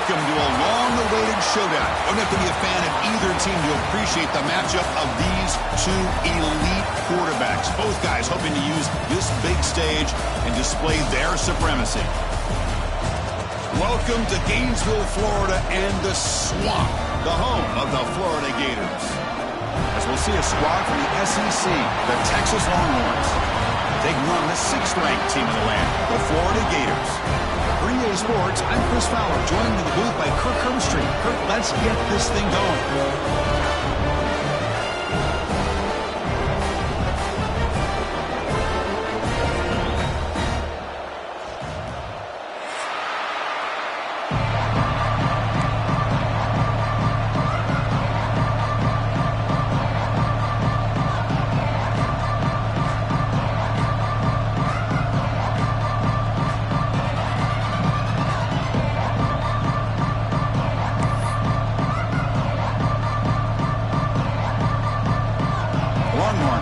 Welcome to a long-awaited showdown. You don't have to be a fan of either team to appreciate the matchup of these two elite quarterbacks. Both guys hoping to use this big stage and display their supremacy. Welcome to Gainesville, Florida, and the Swamp, the home of the Florida Gators. As we'll see a squad from the SEC, the Texas Longhorns, taking on the 6th-ranked team in the land, the Florida Gators. For EA Sports, I'm Chris Fowler, joined in the booth by Kirk Herbstreit. Kirk, let's get this thing going.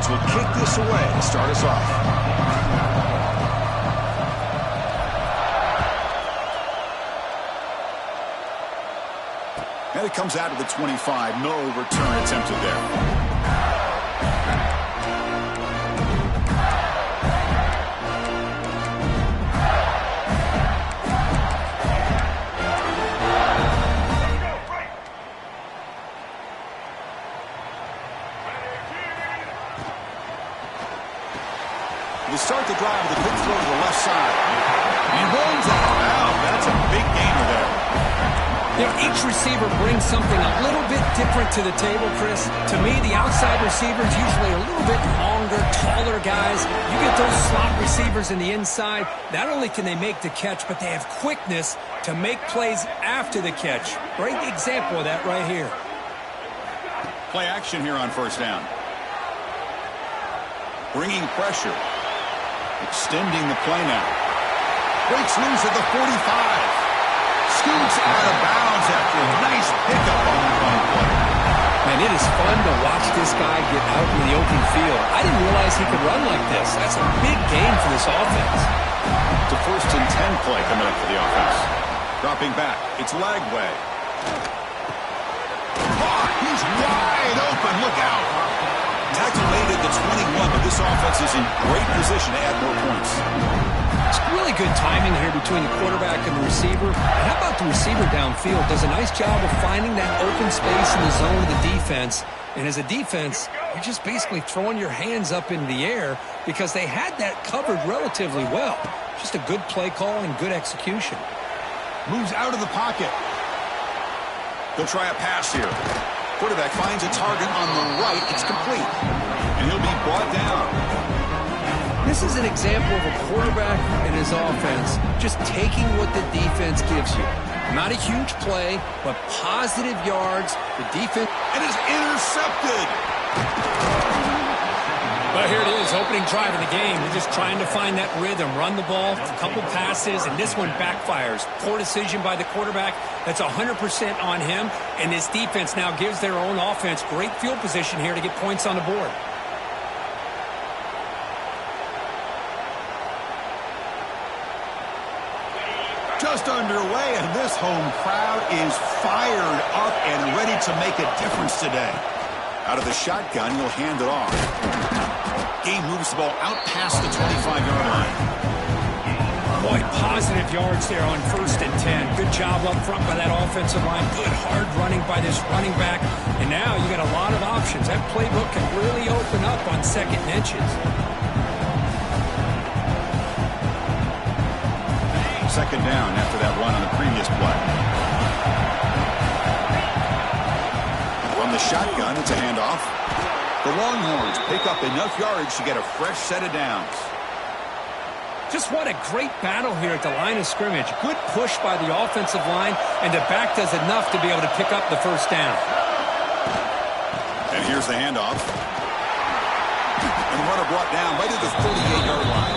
Will kick this away to start us off. And it comes out to the 25. No return attempted there. To start the drive with a quick throw to the left side. He runs out of bounds. That's a big gainer there. Yeah, each receiver brings something a little bit different to the table, Chris. To me, the outside receivers usually a little bit longer, taller guys. You get those slot receivers in the inside, not only can they make the catch, but they have quickness to make plays after the catch. Great example of that right here. Play action here on first down. Bringing pressure. Extending the play now. Breaks loose at the 45. Scoots out of bounds after a nice pickup on the run play. Man, it is fun to watch this guy get out in the open field. I didn't realize he could run like this. That's a big gain for this offense. It's a 1st and 10 play coming up for the offense. Dropping back. It's Lagway. Oh, he's wide open. Look out. Tackle made at the 21, but this offense is in great position to add more points. It's really good timing here between the quarterback and the receiver. And how about the receiver downfield? Does a nice job of finding that open space in the zone of the defense. And as a defense, you're just basically throwing your hands up in the air because they had that covered relatively well. Just a good play call and good execution. Moves out of the pocket. They'll try a pass here. Quarterback finds a target on the right. It's complete. And he'll be brought down. This is an example of a quarterback and his offense just taking what the defense gives you. Not a huge play, but positive yards. The defense... And is intercepted. But here it is, opening drive of the game. They're just trying to find that rhythm, run the ball, a couple passes, and this one backfires. Poor decision by the quarterback. That's 100% on him, and this defense now gives their own offense great field position here to get points on the board. Just underway, and this home crowd is fired up and ready to make a difference today. Out of the shotgun, he'll hand it off. Game moves the ball out past the 25-yard line. Boy, positive yards there on 1st and 10. Good job up front by that offensive line. Good hard running by this running back. And now you got a lot of options. That playbook can really open up on 2nd and inches. 2nd down after that run on the previous play. From the shotgun, it's a handoff. The Longhorns pick up enough yardage to get a fresh set of downs. Just what a great battle here at the line of scrimmage. Good push by the offensive line, and the back does enough to be able to pick up the 1st down. And here's the handoff. And the runner brought down right at the 38-yard line.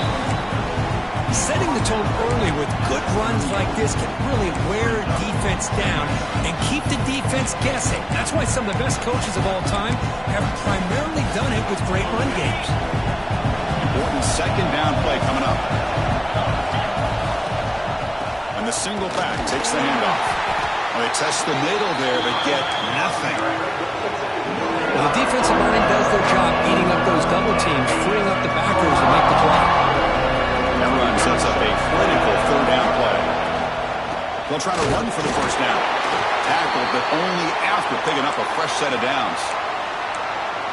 Setting the tone early with good runs like this can really wear defense down and keep the defense guessing. That's why some of the best coaches of all time have primarily done it with great run games. Important 2nd down play coming up. And the single back takes the handoff. They test the middle there, but get nothing. Well, the defensive line does their job eating up those double teams, freeing up the backers to make the play. That run sets up a critical third down play. They'll try to run for the first down. Tackled, but only after picking up a fresh set of downs.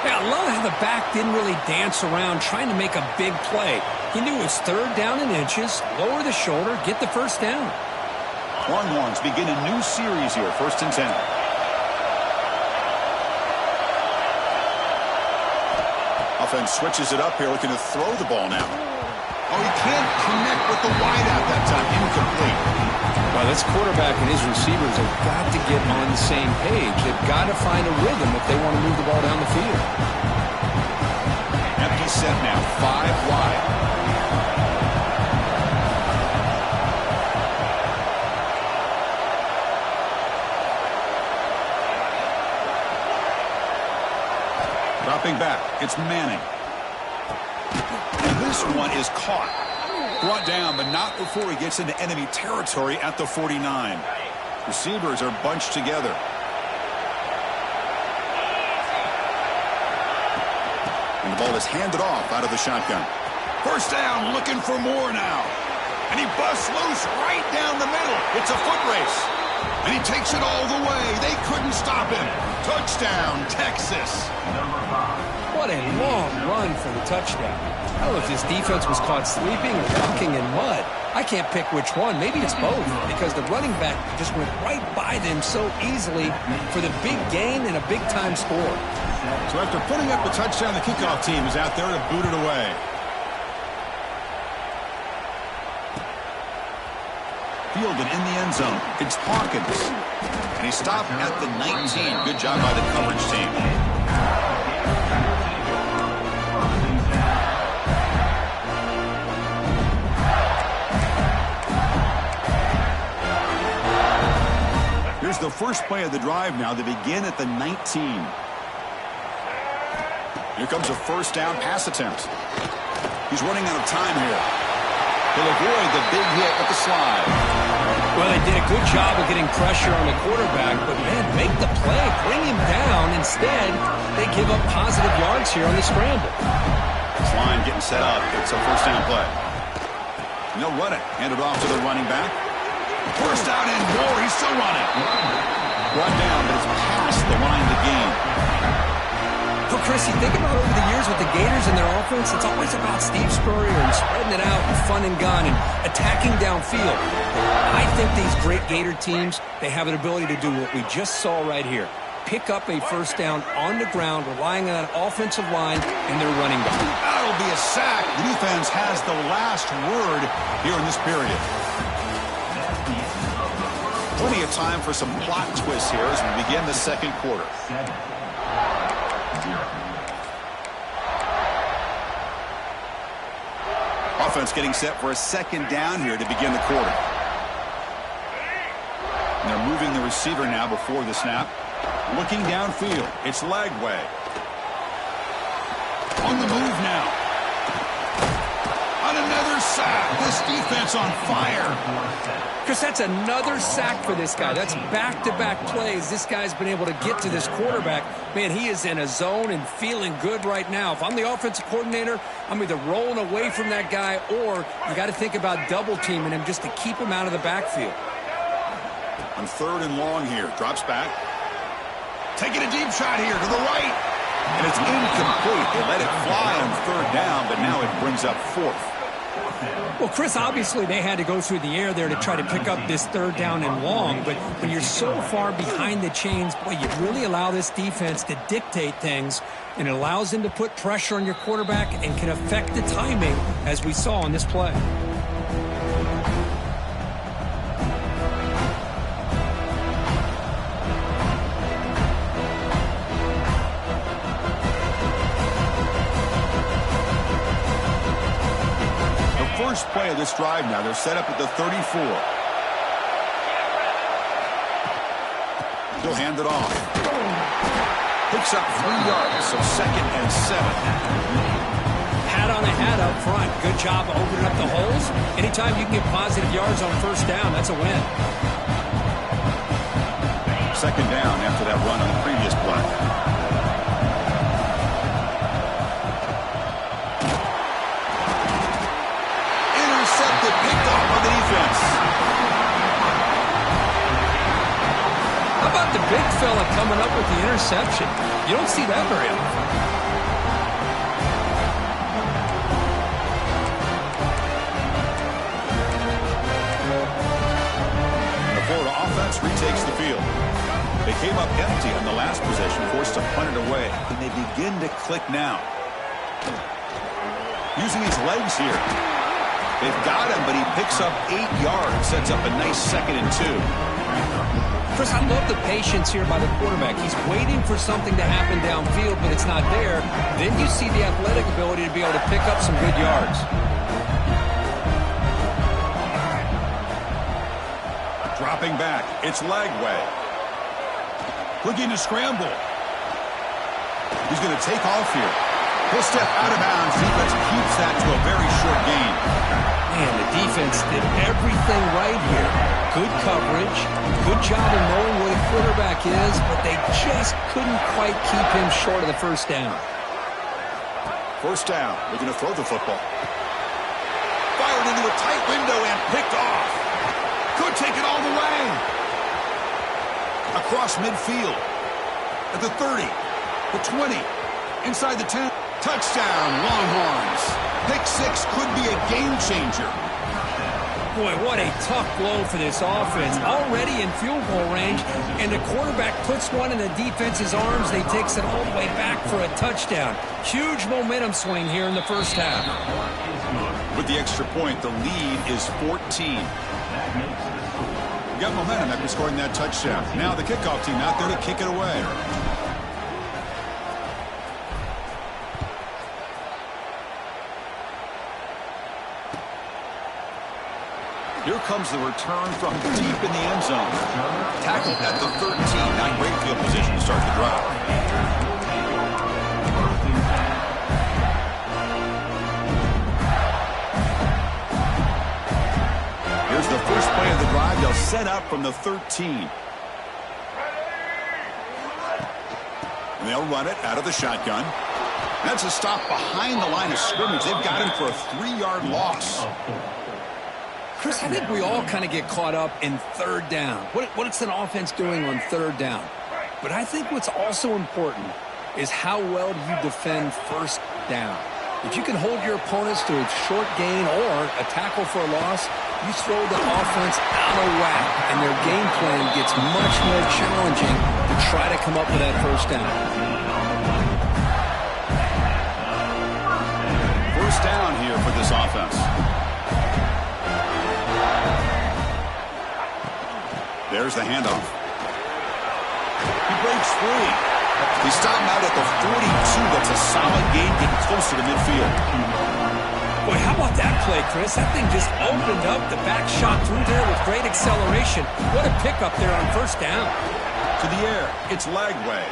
Yeah, I love how the back didn't really dance around trying to make a big play. He knew it was third down in inches, lower the shoulder, get the first down. Longhorns begin a new series here, 1st and 10. Offense switches it up here, looking to throw the ball now. Oh, he can't connect with the wideout that time. Incomplete. Well, this quarterback and his receivers have got to get on the same page. They've got to find a rhythm if they want to move the ball down the field. Empty set now, 5 wide. Dropping back, it's Manning. And this one is caught. Brought down, but not before he gets into enemy territory at the 49. Receivers are bunched together. And the ball is handed off out of the shotgun. First down, looking for more now. And he busts loose right down the middle. It's a foot race. And he takes it all the way. They couldn't stop him. Touchdown, Texas. What a long run for the touchdown. I don't know if this defense was caught sleeping or walking in mud. I can't pick which one. Maybe it's both, because the running back just went right by them so easily for the big gain and a big-time score. So after putting up the touchdown, the kickoff team is out there to boot it away. Fielded in the end zone. It's Hawkins. And he stopped at the 19. Good job by the coverage team. Here's the first play of the drive now. They begin at the 19. Here comes a first down pass attempt. He's running out of time here. He'll avoid the big hit with the slide. Well, they did a good job of getting pressure on the quarterback, but, man, make the play. Bring him down. Instead, they give up positive yards here on the scramble. This line getting set up. It's a first down play. And they'll run it. Hand it off to the running back. First down and more. He's still running. Brought down, but it's past the line to gain. Well, Chris, you think about over the years with the Gators and their offense, it's always about Steve Spurrier and spreading it out and fun and gun and attacking downfield. I think these great Gator teams, they have an ability to do what we just saw right here. Pick up a first down on the ground, relying on that offensive line and their running back. That'll be a sack. The defense has the last word here in this period. Plenty of time for some plot twists here as we begin the second quarter. Offense getting set for a second down here to begin the quarter. And they're moving the receiver now before the snap. Looking downfield. It's Lagway. On the move now. On another sack. This defense on fire. Chris, that's another sack for this guy. That's back-to-back plays. This guy's been able to get to this quarterback. Man, he is in a zone and feeling good right now. If I'm the offensive coordinator, I'm either rolling away from that guy or you got to think about double-teaming him just to keep him out of the backfield. On third and long here. Drops back. Taking a deep shot here to the right. And it's incomplete. They let it fly on third down, but now it brings up fourth. Well, Chris, obviously they had to go through the air there to try to pick up this third down and long, but when you're so far behind the chains, boy, you really allow this defense to dictate things, and it allows them to put pressure on your quarterback and can affect the timing, as we saw on this play. First play of this drive now. They're set up at the 34. He'll hand it off. Picks up 3 yards, so 2nd and 7. Hat on a hat up front. Good job of opening up the holes. Anytime you can get positive yards on first down, that's a win. Second down after that run on the previous play. Intercepted, picked off by the defense. How about the big fella coming up with the interception? You don't see that very often. The Florida offense retakes the field. They came up empty on the last possession, forced to punt it away. And they begin to click now. Using his legs here. They've got him, but he picks up 8 yards. Sets up a nice 2nd and 2. Chris, I love the patience here by the quarterback. He's waiting for something to happen downfield, but it's not there. Then you see the athletic ability to be able to pick up some good yards. Dropping back. It's Lagway. Looking to scramble. He's going to take off here. He'll step out of bounds. Defense keeps that to a very short gain. Man, the defense did everything right here. Good coverage, good job of knowing where the quarterback is, but they just couldn't quite keep him short of the first down. First down, looking to throw the football. Fired into a tight window and picked off. Could take it all the way. Across midfield. At the 30, the 20, inside the 10. Touchdown, Longhorns. Pick 6 could be a game changer. Boy, what a tough blow for this offense. Already in field goal range, and the quarterback puts one in the defense's arms. They takes it all the way back for a touchdown. Huge momentum swing here in the first half. With the extra point, the lead is 14. Got momentum after scoring that touchdown. Now the kickoff team out there to kick it away. Here comes the return from deep in the end zone. Tackled at the 13. Not great field position to start the drive. Here's the first play of the drive. They'll set up from the 13. And they'll run it out of the shotgun. That's a stop behind the line of scrimmage. They've got him for a 3-yard loss. Chris, I think we all kind of get caught up in third down. What's an offense doing on third down? But I think what's also important is how well do you defend first down. If you can hold your opponents to a short gain or a tackle for a loss, you throw the offense out of whack, and their game plan gets much more challenging to try to come up with that first down. First down here for this offense. There's the handoff. He breaks free. He stopped him out at the 42. That's a solid gain, getting closer to midfield. Boy, how about that play, Chris? That thing just opened up. The back shot through there with great acceleration. What a pickup there on first down. To the air, it's Lagway.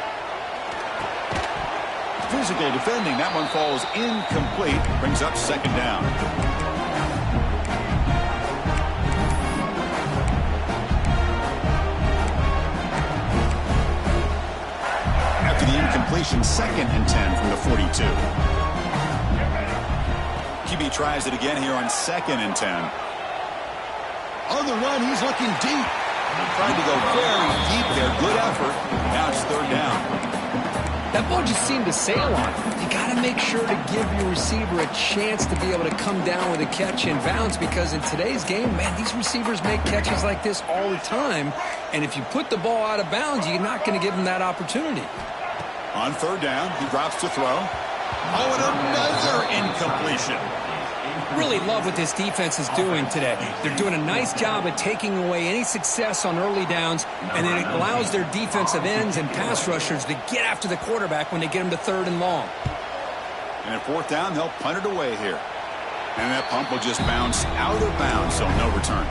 Physical defending. That one falls incomplete. Brings up second down. After the incompletion, 2nd and 10 from the 42. QB tries it again here on 2nd and 10. On the run, he's looking deep. Trying to go very deep there. Good effort. Now it's third down. That ball just seemed to sail on him. You got to make sure to give your receiver a chance to be able to come down with a catch in bounds, because in today's game, man, these receivers make catches like this all the time. And if you put the ball out of bounds, you're not going to give them that opportunity. On third down, he drops to throw. Oh, and another incompletion. Really love what this defense is doing today. They're doing a nice job of taking away any success on early downs, and then it allows their defensive ends and pass rushers to get after the quarterback when they get him to third and long. And at fourth down, they'll punt it away here. And that punt will just bounce out of bounds, so no return.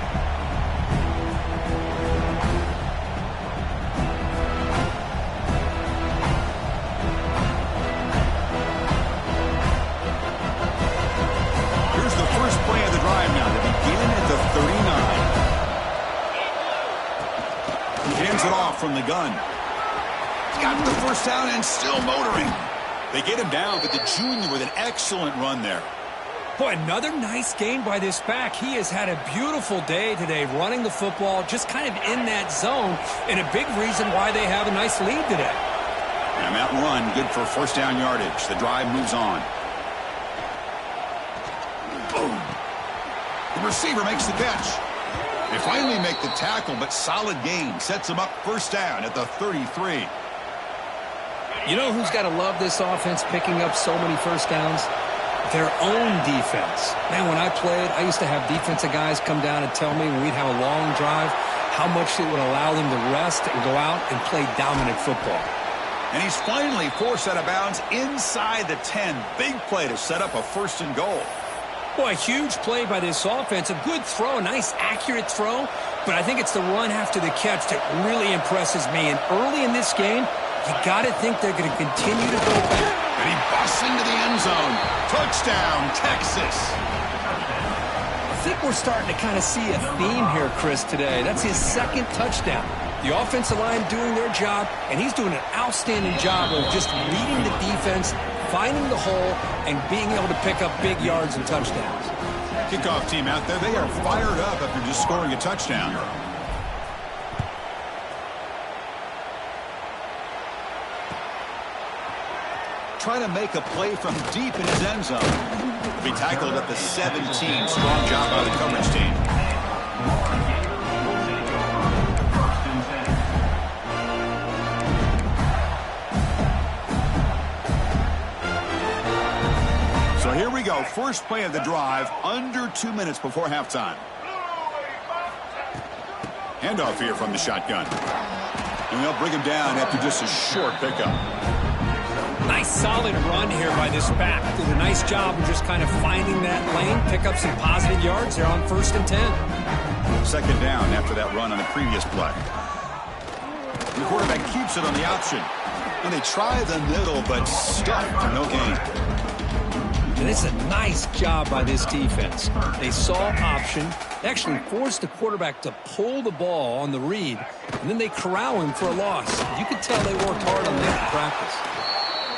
He hands it off from the gun. He's got the first down and still motoring. They get him down, but the junior with an excellent run there. Boy, another nice gain by this back. He has had a beautiful day today running the football, just kind of in that zone, and a big reason why they have a nice lead today. And that run, good for first down yardage. The drive moves on. Boom. The receiver makes the catch. They finally make the tackle, but solid gain. Sets them up first down at the 33. You know who's got to love this offense picking up so many first downs? Their own defense. Man, when I played, I used to have defensive guys come down and tell me when we'd have a long drive how much it would allow them to rest and go out and play dominant football. And he's finally forced out of bounds inside the 10. Big play to set up a first and goal. Boy, a huge play by this offense. A good throw, a nice accurate throw. But I think it's the run after the catch that really impresses me. And early in this game, you got to think they're going to continue to go back. And he busts into the end zone. Touchdown, Texas. I think we're starting to kind of see a theme here, Chris, today. That's his second touchdown. The offensive line doing their job, and he's doing an outstanding job of just reading the defense, finding the hole, and being able to pick up big yards and touchdowns. Kickoff team out there, they are fired up after just scoring a touchdown. Trying to make a play from deep in his end zone. Be tackled at the 17. Strong job by the coverage team. So here we go. First play of the drive, under 2 minutes before halftime. Handoff here from the shotgun. And they'll bring him down after just a short pickup. Nice solid run here by this back. Did a nice job of just kind of finding that lane, pick up some positive yards. They're on first and 10. Second down after that run on the previous play. The quarterback keeps it on the option. And they try the middle, but stuck for no gain. And it's a nice job by this defense. They saw option, actually forced the quarterback to pull the ball on the read, and then they corral him for a loss. You could tell they worked hard on that in practice.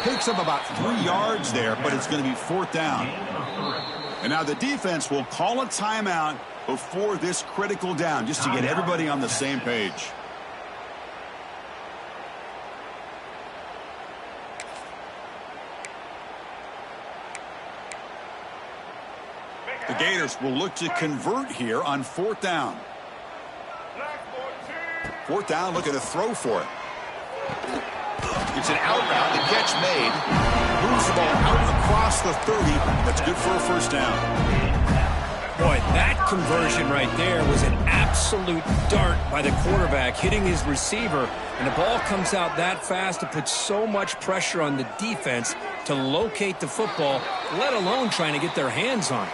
Picks up about 3 yards there, but it's going to be fourth down. And now the defense will call a timeout before this critical down, just to get everybody on the same page. The Gators will look to convert here on fourth down. Fourth down, looking to throw for it. It's an out route. The catch made. Moves the ball out across the 30. That's good for a first down. Boy, that conversion right there was an absolute dart by the quarterback, hitting his receiver. And the ball comes out that fast to put so much pressure on the defense to locate the football, let alone trying to get their hands on it.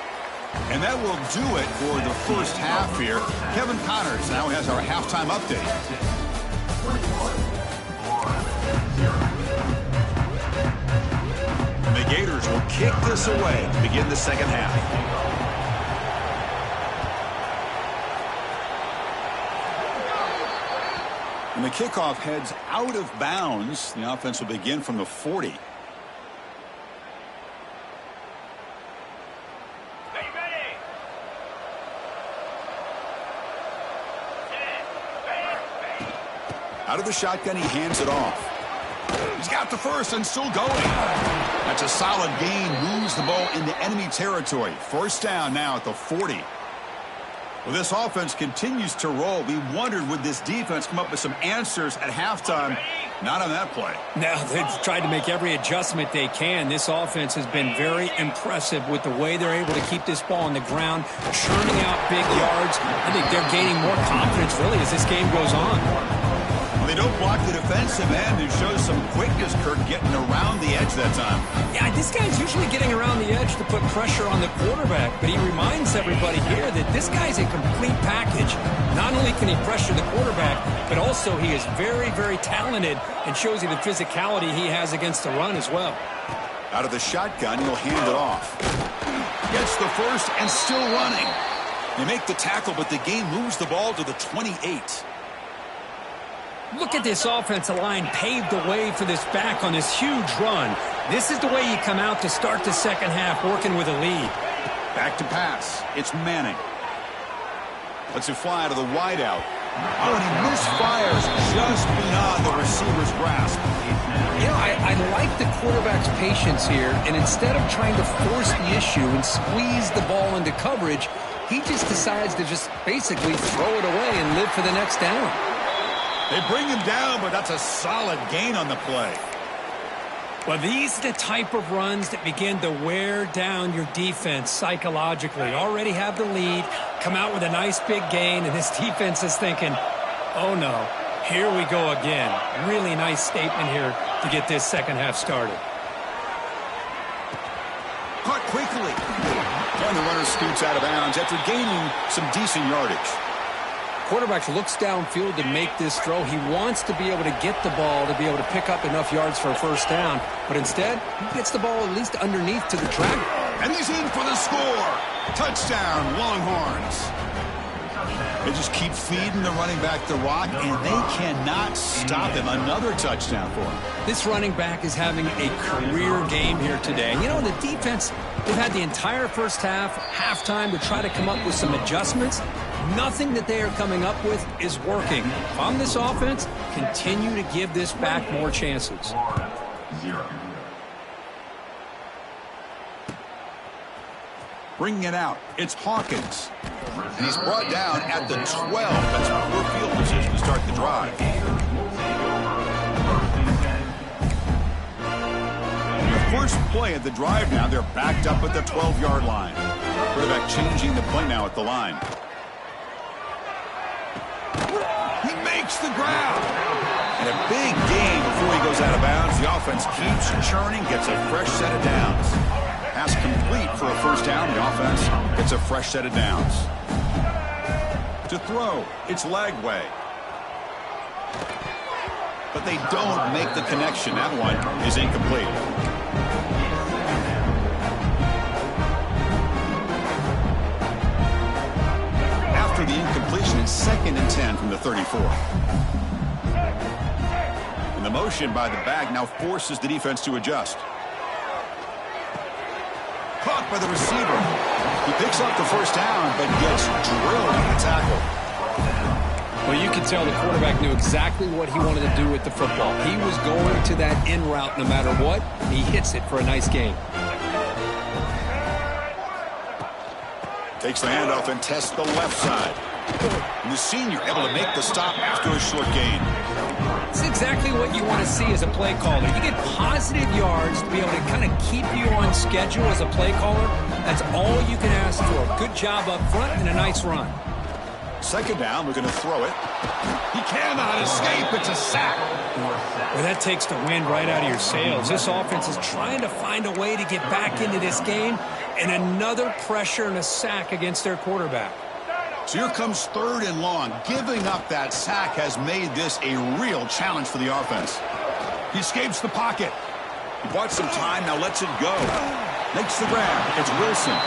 And that will do it for the first half here. Kevin Connors now has our halftime update. The Gators will kick this away to begin the second half. And the kickoff heads out of bounds. The offense will begin from the 40. Out of the shotgun, he hands it off. He's got the first and still going. That's a solid gain. Moves the ball into enemy territory. First down now at the 40. Well, this offense continues to roll. We wondered, would this defense come up with some answers at halftime? Not on that play. No, they've tried to make every adjustment they can. This offense has been very impressive with the way they're able to keep this ball on the ground, churning out big yards. I think they're gaining more confidence, really, as this game goes on. They don't block the defensive end, who shows some quickness, Kirk, getting around the edge that time. Yeah, this guy's usually getting around the edge to put pressure on the quarterback, but he reminds everybody here that this guy's a complete package. Not only can he pressure the quarterback, but also he is very, very talented and shows you the physicality he has against the run as well. Out of the shotgun, he'll hand it off. Gets the first and still running. They make the tackle, but the game moves the ball to the 28. Look at this offensive line paved the way for this back on this huge run. This is the way you come out to start the second half, working with a lead. Back to pass. It's Manning. Lets it fly to the wideout. Oh, and he misfires just beyond the receiver's grasp. You know, I like the quarterback's patience here, and instead of trying to force the issue and squeeze the ball into coverage, he just decides to just basically throw it away and live for the next down. They bring him down, but that's a solid gain on the play. Well, these are the type of runs that begin to wear down your defense psychologically. Already have the lead, come out with a nice big gain, and this defense is thinking, oh no, here we go again. Really nice statement here to get this second half started. Caught quickly. And the runner scoots out of bounds after gaining some decent yardage. Quarterback looks downfield to make this throw. He wants to be able to get the ball to be able to pick up enough yards for a first down. But instead, he gets the ball at least underneath to the track. And he's in for the score. Touchdown, Longhorns. They just keep feeding the running back the rock, and they cannot stop him. Another touchdown for him. This running back is having a career game here today. You know, the defense, they've had the entire first half, halftime, to try to come up with some adjustments. Nothing that they are coming up with is working. On this offense, continue to give this back more chances. Bringing it out, it's Hawkins. And he's brought down at the 12. That's poor field position to start the drive. The first play of the drive now, they're backed up at the 12-yard line. Quarterback changing the play now at the line. He makes the grab. And a big gain before he goes out of bounds. The offense keeps churning, gets a fresh set of downs. Pass complete for a first down. The offense gets a fresh set of downs. To throw, it's Lagway. But they don't make the connection. That one is incomplete. After the incompletion, it's 2nd and 10 from the 34. And the motion by the back now forces the defense to adjust. Caught by the receiver. He picks up the first down, but gets drilled on the tackle. Well, you can tell the quarterback knew exactly what he wanted to do with the football. He was going to that in route no matter what. He hits it for a nice gain. Takes the handoff and tests the left side. And the senior able to make the stop after a short gain. It's exactly what you want to see as a play caller. You get positive yards to be able to kind of keep you on schedule as a play caller. That's all you can ask for. Good job up front and a nice run. 2nd down, we're going to throw it. He cannot escape. It's a sack. Well, that takes the wind right out of your sails. This offense is trying to find a way to get back into this game, and another pressure and a sack against their quarterback. So here comes 3rd and long. Giving up that sack has made this a real challenge for the offense. He escapes the pocket. He bought some time, now lets it go. Makes the grab. It's Wilson.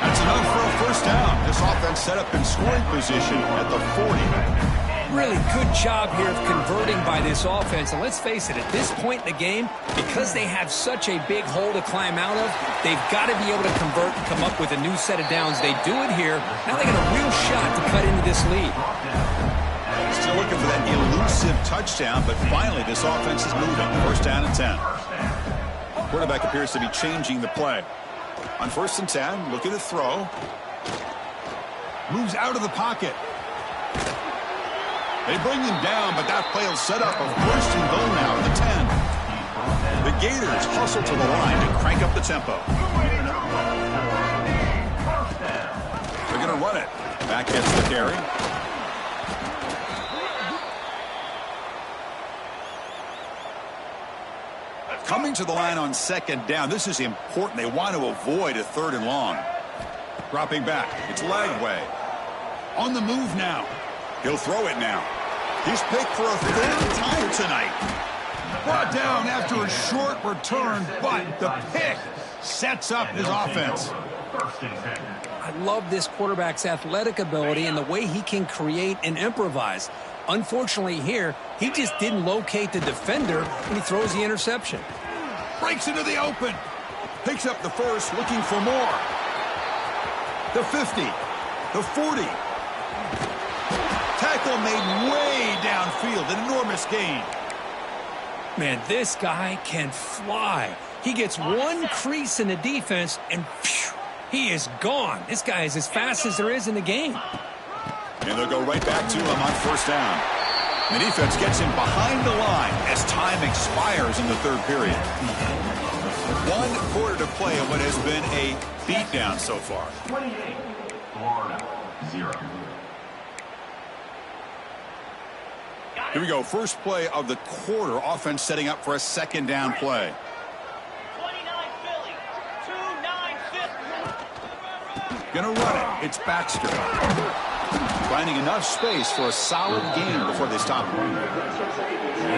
That's enough for a first down. This offense set up in scoring position at the 40. Really good job here of converting by this offense. And let's face it, at this point in the game, because they have such a big hole to climb out of, they've got to be able to convert and come up with a new set of downs. They do it here. Now they got a real shot to cut into this lead. Still looking for that elusive touchdown, but finally this offense is moving. First down and 10. Quarterback appears to be changing the play. On 1st and 10, look at the throw. Moves out of the pocket. They bring him down, but that play will set up a 1st and goal now at the 10. The Gators hustle to the line to crank up the tempo. They're going to run it. Back gets the carry. Coming to the line on 2nd down. This is important. They want to avoid a 3rd and long. Dropping back. It's Lagway. On the move now. He'll throw it now. He's picked for a 3rd time tonight. Brought down after a short return, but the pick sets up his offense. I love this quarterback's athletic ability and the way he can create and improvise. Unfortunately here, he just didn't locate the defender when he throws the interception. Breaks into the open. Picks up the first, looking for more. The 50. The 40. Tackle made way downfield. An enormous gain. Man, this guy can fly. He gets one crease in the defense, and phew, he is gone. This guy is as fast as there is in the game. And they'll go right back to him on first down. The defense gets him behind the line as time expires in the third period. 1 quarter to play in what has been a beatdown so far. 28, Florida, 0. Here we go. First play of the quarter. Offense setting up for a second down play. 29 Philly, 2-9 Gonna run it. It's Baxter. Finding enough space for a solid gain before they stop him.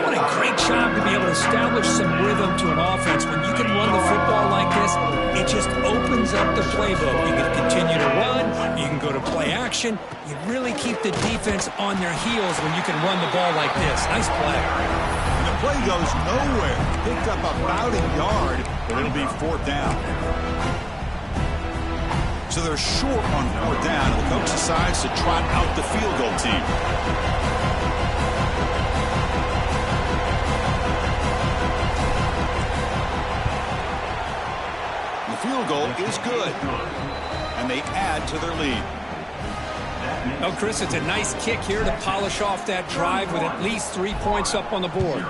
What a great job to be able to establish some rhythm to an offense. When you can run the football like this, it just opens up the playbook. You can continue to run. You can go to play action. You really keep the defense on their heels when you can run the ball like this. Nice play. And the play goes nowhere. Picked up about a yard, but it'll be fourth down. So they're short on fourth down, and the coach decides to trot out the field goal team. The field goal is good, and they add to their lead. Oh, Chris, it's a nice kick here to polish off that drive with at least 3 points up on the board.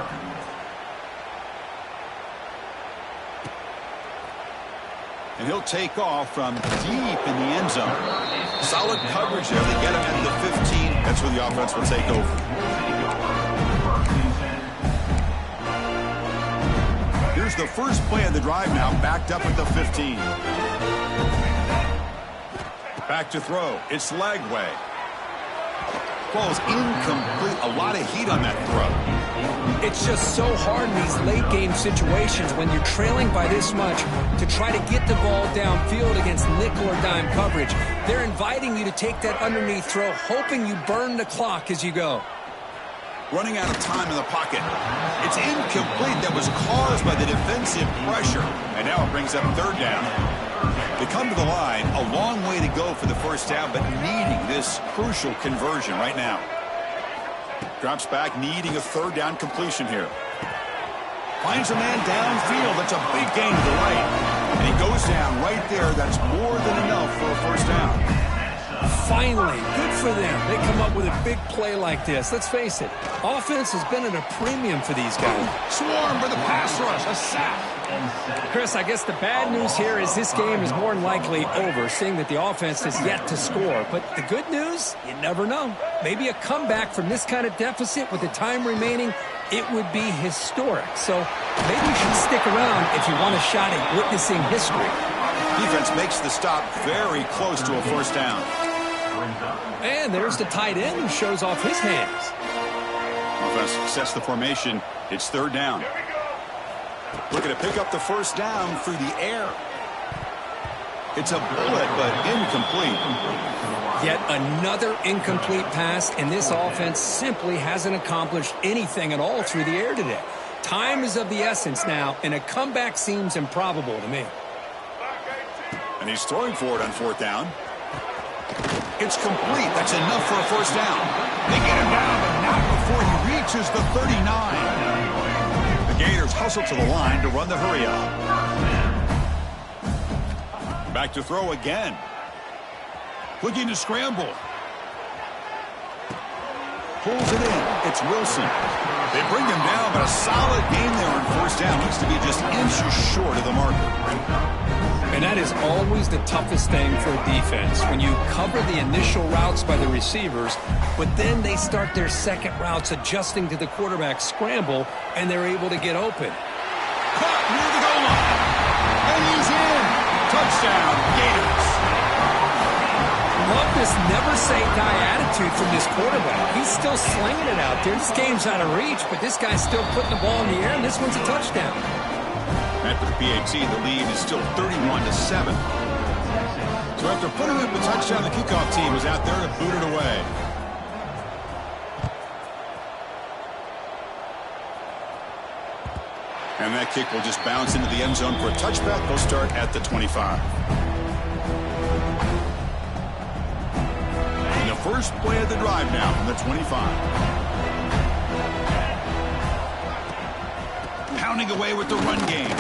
And he'll take off from deep in the end zone. Solid coverage there. They get him at the 15. That's where the offense will take over. Here's the first play of the drive now, backed up at the 15. Back to throw. It's Lagway. Ball's incomplete. A lot of heat on that throw. It's just so hard in these late-game situations when you're trailing by this much to try to get the ball downfield against nickel or dime coverage. They're inviting you to take that underneath throw, hoping you burn the clock as you go. Running out of time in the pocket. It's incomplete. That was caused by the defensive pressure. And now it brings up third down. They come to the line, a long way to go for the first down, but needing this crucial conversion right now. Drops back, needing a third down completion here. Finds a man downfield. That's a big gain to the right. And he goes down right there. That's more than enough for a first down. Finally, good for them. They come up with a big play like this. Let's face it, offense has been at a premium for these guys. Swarm for the pass rush. A sack. Chris, I guess the bad news here is this game is more than likely over, seeing that the offense has yet to score. But the good news, you never know. Maybe a comeback from this kind of deficit with the time remaining, it would be historic. So maybe you should stick around if you want a shot at witnessing history. Defense makes the stop very close to a first down. And there's the tight end who shows off his hands. Offense sets the formation. It's third down. Looking to pick up the first down through the air. It's a bullet, but incomplete. Yet another incomplete pass, and this offense simply hasn't accomplished anything at all through the air today. Time is of the essence now, and a comeback seems improbable to me. And he's throwing for it on fourth down. It's complete. That's enough for a first down. They get him down, but not before he reaches the 39. The Gators hustle to the line to run the hurry up. Back to throw again. Looking to scramble. Pulls it in. It's Wilson. They bring him down, but a solid gain there on first down. Needs to be just inches short of the marker. And that is always the toughest thing for a defense, when you cover the initial routes by the receivers, but then they start their second routes adjusting to the quarterback scramble, and they're able to get open. Caught near the goal line. And he's in. Touchdown, Gators. Love this never-say-die attitude from this quarterback. He's still slinging it out there. This game's out of reach, but this guy's still putting the ball in the air, and this one's a touchdown. After the PAT, the lead is still 31-7. So after putting up the touchdown, the kickoff team was out there to boot it away. And that kick will just bounce into the end zone for a touchback. They'll start at the 25. And the first play of the drive now from the 25. Pounding away with the run game.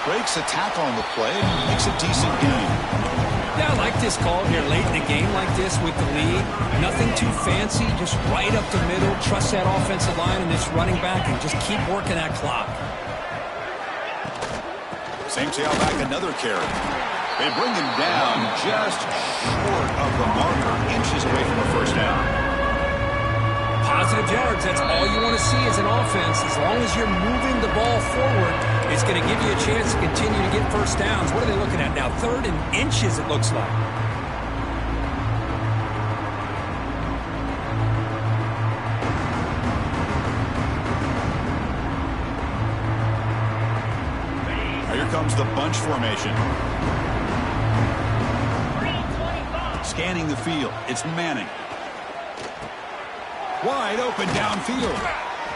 Breaks a tackle on the play and makes a decent gain. Yeah, I like this call here late in the game like this with the lead. Nothing too fancy, just right up the middle. Trust that offensive line and this running back and just keep working that clock. Same tail back, another carry. They bring him down just short of the marker, inches away from a first down. Positive yards, that's all you want to see as an offense. As long as you're moving the ball forward, it's going to give you a chance to continue to get first downs. What are they looking at now? 3rd and inches, it looks like. Now here comes the bunch formation. Scanning the field, it's Manning. Wide open downfield.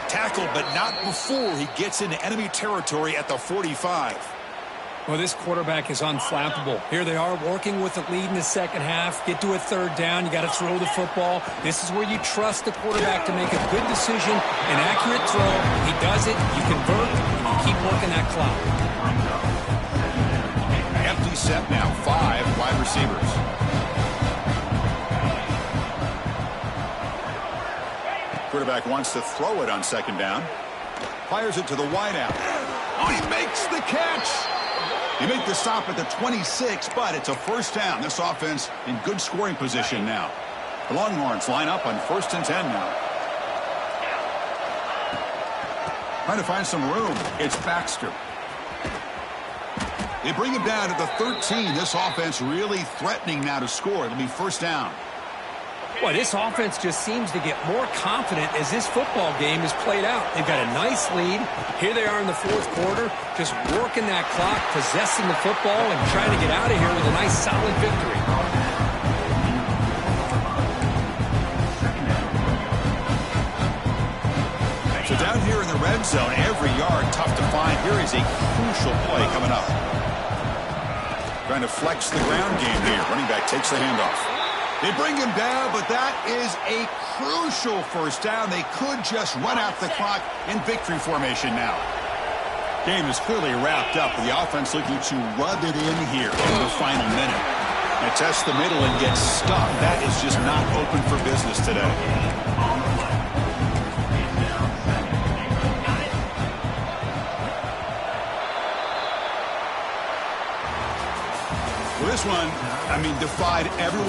Tackled, but not before he gets into enemy territory at the 45. Well, this quarterback is unflappable. Here they are working with the lead in the second half. Get to a 3rd down. You got to throw the football. This is where you trust the quarterback to make a good decision, an accurate throw. He does it. You convert, and you keep working that clock. Empty set now. 5 wide receivers. Quarterback wants to throw it on 2nd down. Fires it to the wideout. Oh, he makes the catch. He made the stop at the 26, but it's a first down. This offense in good scoring position now. The Longhorns line up on 1st and 10 now. Trying to find some room. It's Baxter. They bring him down to the 13. This offense really threatening now to score. It'll be first down. Boy, this offense just seems to get more confident as this football game is played out. They've got a nice lead. Here they are in the 4th quarter, just working that clock, possessing the football, and trying to get out of here with a nice, solid victory. So down here in the red zone, every yard tough to find. Here is a crucial play coming up. Trying to flex the ground game here. Running back takes the handoff. They bring him down, but that is a crucial first down. They could just run out the clock in victory formation now. Game is clearly wrapped up, with the offense looking to rub it in here in the final minute. They test the middle and get stuck. That is just not open for business today. Well, this one, defied everyone.